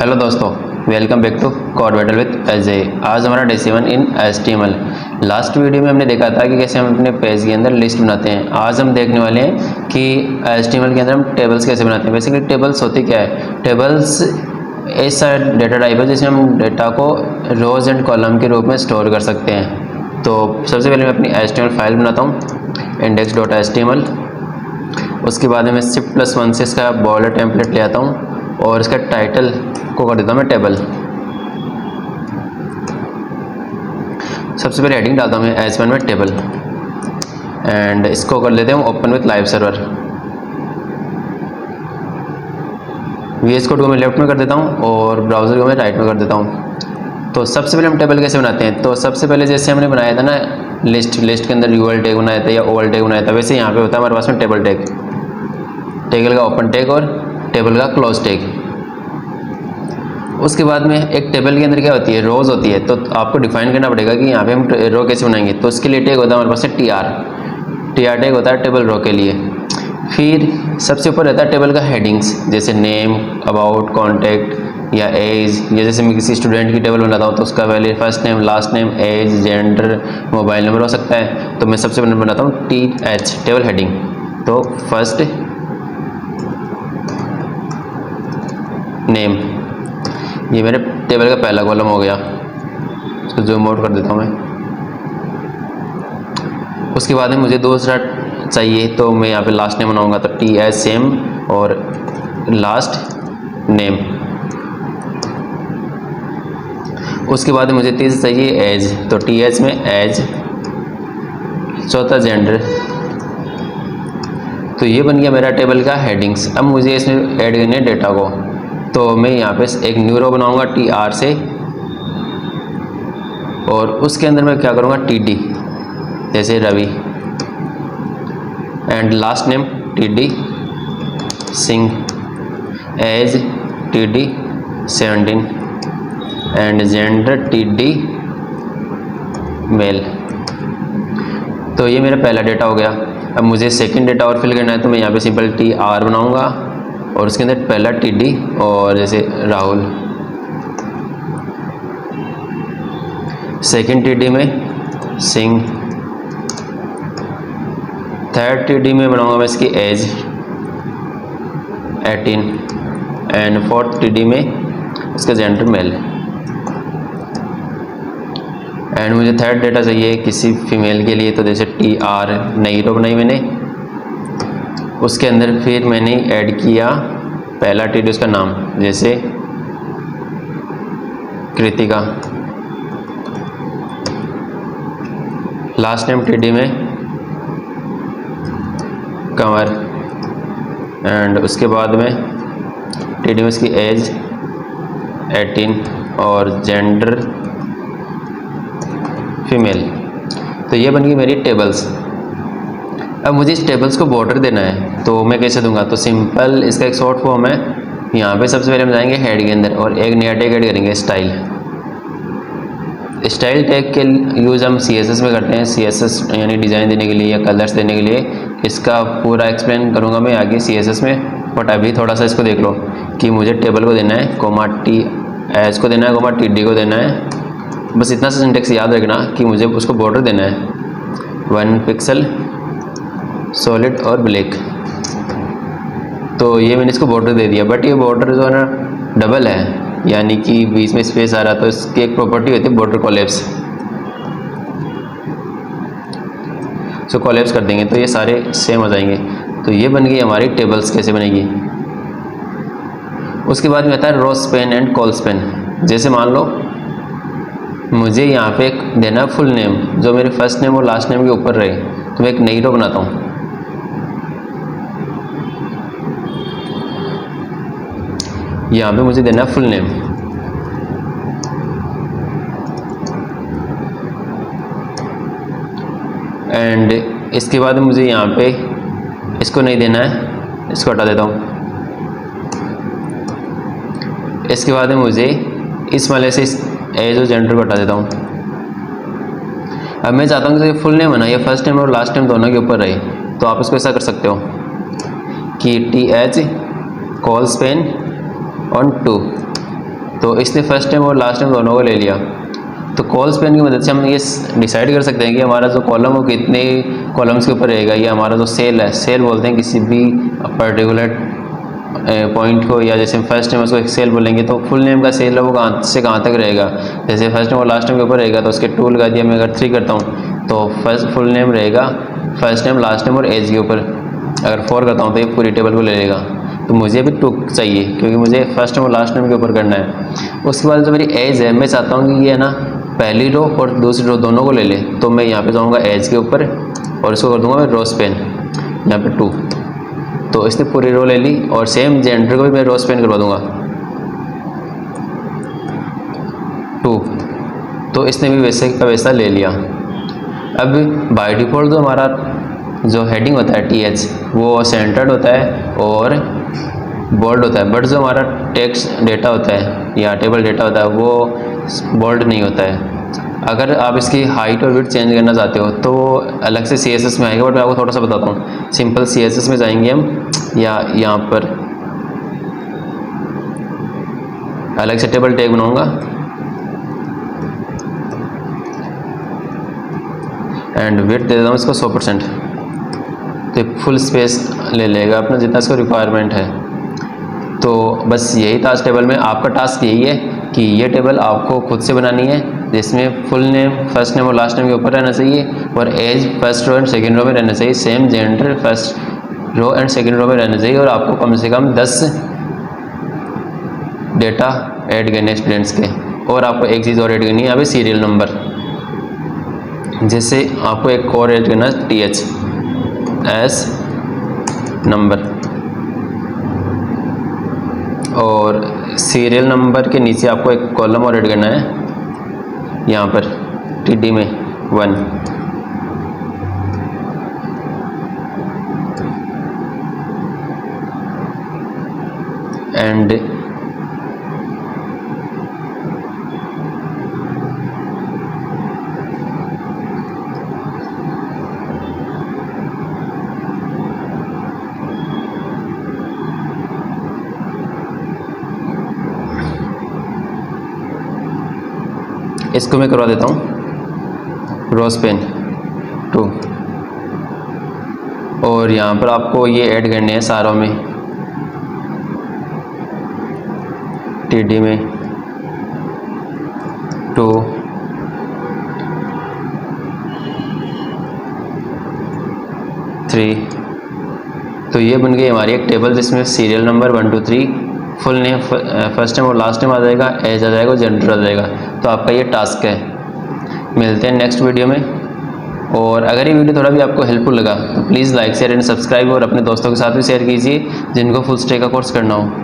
Hello दोस्तों, welcome back to code battle with Ajay. आज हमारा डे 7 इन HTML। लास्ट वीडियो में हमने देखा था कि कैसे हम अपने पेज के अंदर लिस्ट बनाते हैं। आज हम देखने वाले हैं कि HTML के अंदर हम टेबल्स कैसे बनाते हैं। बेसिकली टेबल्स होती क्या है? टेबल्स ऐसा डेटा टाइप है जिसमें हम डेटा को रोज एंड कॉलम के रूप में स्टोर कर सकते हैं। तो सबसे पहले मैं अपनी HTML फाइल बनाता हूँ, index.html। उसके बाद मैं Shift+1 से इसका बॉर्डर टेम्पलेट ले आता हूँ और इसका टाइटल को कर देता हूँ मैं टेबल। सबसे पहले हेडिंग डालता हूँ मैं H1 में टेबल, एंड इसको कर लेते हैं open with live server. VS code को मैं लेफ्ट में कर देता हूँ और ब्राउज़र को मैं राइट में कर देता हूँ। तो सबसे पहले हम टेबल कैसे बनाते हैं? तो सबसे पहले जैसे हमने बनाया था ना लिस्ट के अंदर UL टैग बनाया था या OL टैग बनाया था, वैसे यहाँ पे होता है हमारे पास में टेबल टैग, टेबल का ओपन टैग और टेबल का क्लोज टैग। उसके बाद में एक टेबल के अंदर क्या होती है, रोज़ होती है। तो आपको डिफाइन करना पड़ेगा कि यहाँ पे हम रो कैसे बनाएंगे। तो उसके लिए टैग होता है हमारे पास TR टैग होता है टेबल रो के लिए। फिर सबसे ऊपर रहता है टेबल का हेडिंग्स, जैसे नेम, अबाउट, कॉन्टैक्ट या एज। या जैसे मैं किसी स्टूडेंट की टेबल बनाता हूँ तो उसका पहले first name, last name, age, gender, mobile number हो सकता है। तो मैं सबसे पहले बनाता हूँ TH टेबल हेडिंग। तो फर्स्ट नेम, ये मेरे टेबल का पहला कॉलम हो गया। इसको जूम आउट कर देता हूँ मैं। उसके बाद में मुझे दूसरा चाहिए तो मैं यहाँ पे लास्ट नेम बनाऊँगा, तो TH सेम और लास्ट नेम। उसके बाद में मुझे तीसरा चाहिए एज, तो TH में एज, चौथा जेंडर। तो ये बन गया मेरा टेबल का हेडिंग्स। अब मुझे इसमें ऐड करने डेटा को, तो मैं यहाँ पे एक न्यू रो बनाऊँगा TR से, और उसके अंदर मैं क्या करूँगा TD, जैसे Ravi, and last name TD Singh, age TD 17 and gender TD male. तो ये मेरा पहला डेटा हो गया। अब मुझे सेकंड डेटा और फिल करना है, तो मैं यहाँ पे सिंपल TR बनाऊँगा और उसके अंदर पहला TD और जैसे राहुल, सेकंड TD में सिंह, थर्ड TD में बनाऊंगा मैं इसकी एज 18 एंड फोर्थ TD में इसका जेंडर मेल। एंड मुझे थर्ड डेटा चाहिए किसी फीमेल के लिए, तो जैसे TR नई रो बनाई मैंने, उसके अंदर फिर मैंने ऐड किया पहला TD उसका नाम, जैसे कृतिका, लास्ट नेम TD में कंवर, एंड उसके बाद में TD में इसकी एज 18 और जेंडर फीमेल। तो ये बन गई मेरी टेबल्स। अब मुझे इस टेबल्स को बॉर्डर देना है, तो मैं कैसे दूंगा? तो सिंपल इसका एक शॉर्ट फॉर्म है। यहाँ पे सबसे पहले हम जाएंगे हेड के अंदर और एक नया टैग ऐड करेंगे स्टाइल टैग के यूज़ हम CSS में करते हैं। CSS यानी डिज़ाइन देने के लिए या कलर्स देने के लिए। इसका पूरा एक्सप्लेन करूँगा मैं आगे CSS में, बट अभी थोड़ा सा इसको देख लो कि मुझे टेबल को देना है, कोमा TH को देना है, कोमा TD को देना है। बस इतना सा सिंटेक्स याद रखना कि मुझे उसको बॉर्डर देना है 1 पिक्सल सॉलिड और ब्लैक। तो ये मैंने इसको बॉर्डर दे दिया, बट ये बॉर्डर जो है ना डबल है, यानी कि बीच में स्पेस आ रहा। तो इसकी एक प्रॉपर्टी होती है बॉर्डर कोलैप्स। सो कोलैप्स कर देंगे तो ये सारे सेम हो जाएंगे। तो ये बन गई हमारी टेबल्स। कैसे बनेगी? उसके बाद में आता है row span and col span. जैसे मान लो मुझे यहाँ पे एक देना फुल नेम जो मेरे फर्स्ट नेम और लास्ट नेम के ऊपर रहे, तो मैं एक नई रो बनाता हूँ। यहाँ पे मुझे देना फुल नेम, एंड इसके बाद मुझे यहाँ पे इसको नहीं देना है, इसको हटा देता हूँ। इसके बाद में मुझे इस वाले से इस एज और जेंडर को हटा देता हूँ। अब मैं चाहता हूँ कि फुल नेम है ना, ये फर्स्ट नेम और लास्ट नेम दोनों के ऊपर रहे, तो आप इसको ऐसा कर सकते हो कि TH कॉल स्पेन ऑन 2 तो इसने फर्स्ट नेम और लास्ट नेम दोनों को ले लिया। तो कॉल स्पैन की मदद से हम ये डिसाइड कर सकते हैं कि हमारा जो कॉलम वो कितने कॉलम्स के ऊपर रहेगा। या हमारा जो सेल है, सेल बोलते हैं किसी भी पर्टिकुलर पॉइंट को, या जैसे फर्स्ट नेम उसको एक सेल बोलेंगे तो फुल नेम का सेल है वो कहाँ से कहाँ तक रहेगा। जैसे फर्स्ट नेम और लास्ट नेम के ऊपर रहेगा तो उसके 2 लगा दिया। मैं अगर 3 करता हूँ तो फर्स्ट फुल नेम रहेगा फर्स्ट नेम, लास्ट नेम और एज के ऊपर। अगर 4 करता हूँ तो ये पूरी टेबल को ले लेगा। तो मुझे भी 2 चाहिए क्योंकि मुझे फर्स्ट नेम और लास्ट नेम के ऊपर करना है। उसके बाद जो मेरी एज है, मैं चाहता हूँ कि ये है ना पहली रो और दूसरी रो दोनों को ले ले। तो मैं यहाँ पे जाऊँगा एज के ऊपर और इसको कर दूँगा मैं रो स्पेन, यहाँ पे 2। तो इसने पूरी रो ले ली और सेम जेंडर को भी मैं रो स्पेन करवा दूँगा 2। तो इसने भी वैसे का वैसा ले लिया। अब बाय डिफ़ॉल्ट जो हमारा जो हेडिंग होता है TH वो सेंटर्ड होता है और बोल्ड होता है, बट जो हमारा टेक्स्ट डेटा होता है या टेबल डेटा होता है वो बोल्ड नहीं होता है। अगर आप इसकी हाइट और विड्थ चेंज करना चाहते हो तो वो अलग से CSS में आएगा, बट मैं आपको थोड़ा सा बताता हूँ। सिंपल CSS में जाएंगे हम, या यहाँ पर अलग से टेबल टैग बनाऊँगा एंड विड्थ दे देता हूँ इसको 100%। तो फुल स्पेस ले लेगा अपना जितना इसको रिक्वायरमेंट है। तो बस यही था आज टेबल में। आपका टास्क यही है कि ये टेबल आपको खुद से बनानी है जिसमें फुल नेम फर्स्ट नेम और लास्ट नेम के ऊपर रहना चाहिए और age first row and second row में रहना चाहिए। Same gender first row and second row में रहना चाहिए। और आपको कम से कम 10 डेटा ऐड करने स्टूडेंट्स के। और आपको एक चीज़ और ऐड करनी है यहाँ पे, सीरियल नंबर। जैसे आपको एक और ऐड करना है TH एस नंबर, और सीरियल नंबर के नीचे आपको एक कॉलम और ऐड करना है यहाँ पर TD में 1। एंड इसको मैं करवा देता हूँ रो स्पेन 2। और यहाँ पर आपको ये ऐड करने हैं सारों में, TD में 2, 3। तो ये बन गई हमारी एक टेबल जिसमें serial number 1 2 3, full name first name और लास्ट नेम आ जाएगा, एज आ जाएगा, जेंडर आ जाएगा। तो आपका ये टास्क है। मिलते हैं नेक्स्ट वीडियो में। और अगर ये वीडियो थोड़ा भी आपको हेल्पफुल लगा तो please like share and subscribe और अपने दोस्तों के साथ भी शेयर कीजिए जिनको फुल स्टैक का कोर्स करना हो।